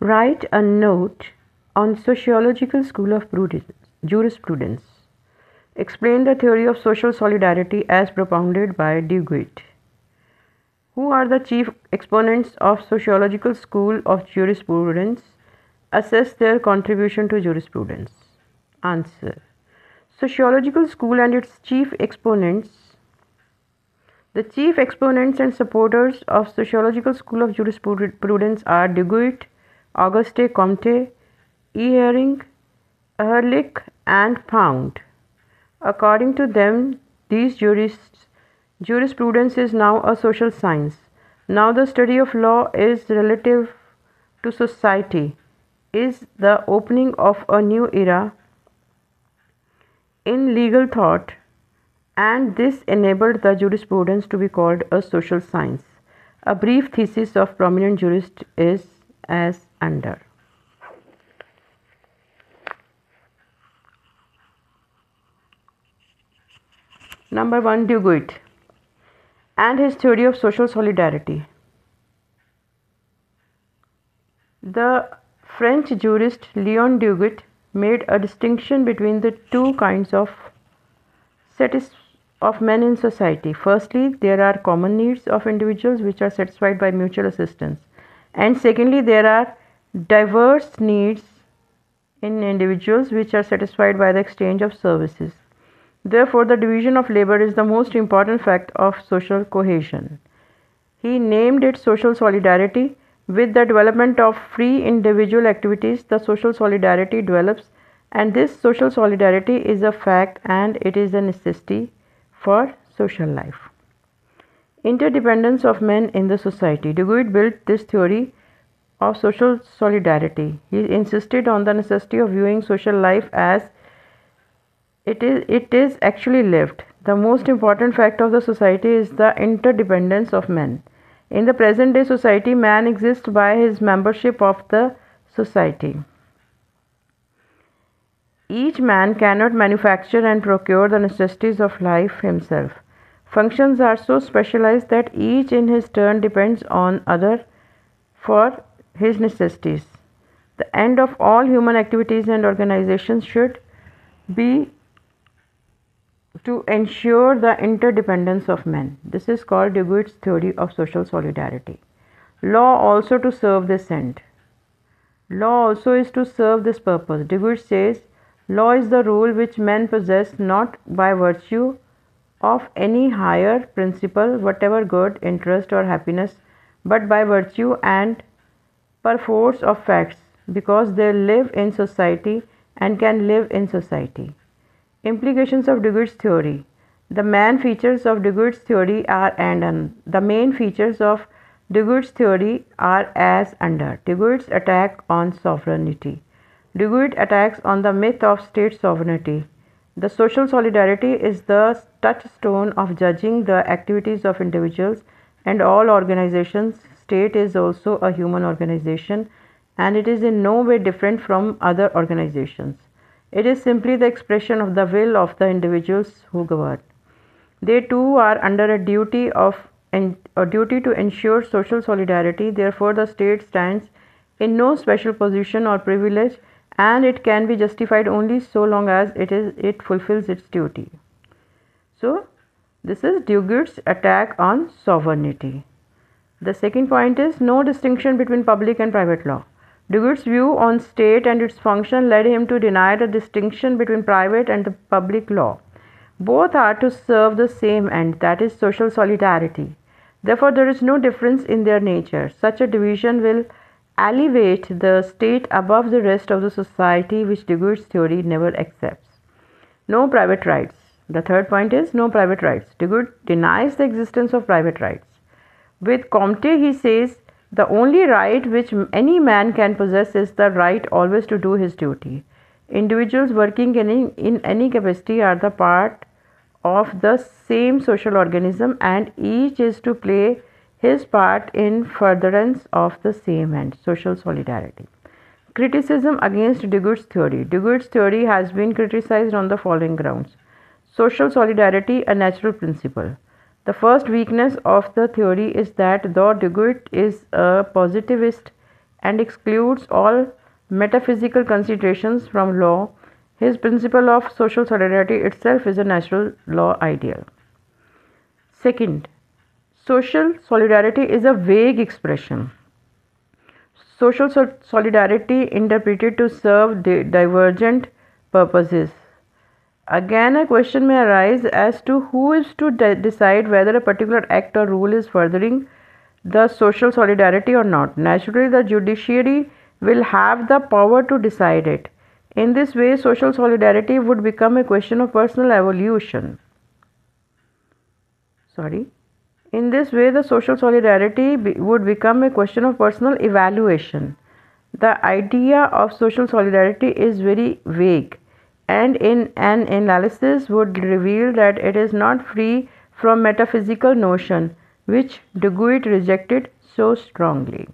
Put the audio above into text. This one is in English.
Write a note on Sociological School of Jurisprudence. Explain the theory of social solidarity as propounded by Duguid. Who are the chief exponents of Sociological School of Jurisprudence? Assess their contribution to jurisprudence. Answer. Sociological School and its chief exponents. The chief exponents and supporters of Sociological School of Jurisprudence are Duguid, Auguste Comte, Ehring, Ehrlich, and Pound. According to them, these jurisprudence is now a social science. Now the study of law is relative to society, is the opening of a new era in legal thought, and this enabled the jurisprudence to be called a social science. A brief thesis of prominent jurists is as under. Number 1, Duguid and his theory of social solidarity. The French jurist Leon Duguid made a distinction between the two kinds of men in society. Firstly, there are common needs of individuals which are satisfied by mutual assistance, and secondly, there are diverse needs in individuals which are satisfied by the exchange of services. Therefore, the division of labor is the most important fact of social cohesion. He named it social solidarity. With the development of free individual activities, the social solidarity develops, and this social solidarity is a fact and it is a necessity for social life. Interdependence of men in the society. Duguid built this theory of social solidarity. He insisted on the necessity of viewing social life as it is actually lived. The most important fact of the society is the interdependence of men. In the present day society, man exists by his membership of the society. Each man cannot manufacture and procure the necessities of life himself. Functions are so specialized that each in his turn depends on other for his necessities. The end of all human activities and organizations should be to ensure the interdependence of men. This is called Duguid's theory of social solidarity. Law also to serve this end. Law also is to serve this purpose. Duguid says, law is the rule which men possess not by virtue of any higher principle, whatever good, interest or happiness, but by virtue and perforce of facts, because they live in society and can live in society. Implications of Duguid's theory. The main features of Duguid's theory are as under. Duguid's attack on sovereignty. Duguid attacks on the myth of state sovereignty. The social solidarity is the touchstone of judging the activities of individuals and all organizations. State is also a human organization, and it is in no way different from other organizations. It is simply the expression of the will of the individuals who govern. They too are under a duty to ensure social solidarity. Therefore, the state stands in no special position or privilege, and it can be justified only so long as it fulfills its duty. So, this is Duguid's attack on sovereignty. The second point is no distinction between public and private law. Duguid's view on state and its function led him to deny the distinction between private and the public law. Both are to serve the same end, that is social solidarity. Therefore, there is no difference in their nature. Such a division will elevate the state above the rest of the society, which Duguid's theory never accepts. No private rights. The third point is no private rights. Duguid denies the existence of private rights. With Comte, he says, the only right which any man can possess is the right always to do his duty. Individuals working in any capacity are the part of the same social organism, and each is to play his part in furtherance of the same end, social solidarity. Criticism against Duguid's theory. Duguid's theory has been criticized on the following grounds. Social solidarity, a natural principle. The first weakness of the theory is that though Duguid is a positivist and excludes all metaphysical considerations from law, his principle of social solidarity itself is a natural law ideal. Second, social solidarity is a vague expression. Social solidarity interpreted to serve divergent purposes. Again, a question may arise as to who is to decide whether a particular act or rule is furthering the social solidarity or not. Naturally, the judiciary will have the power to decide it. In this way, social solidarity would become a question of personal evolution. In this way, the social solidarity would become a question of personal evaluation. The idea of social solidarity is very vague, and in an analysis would reveal that it is not free from metaphysical notion, which Duguid rejected so strongly.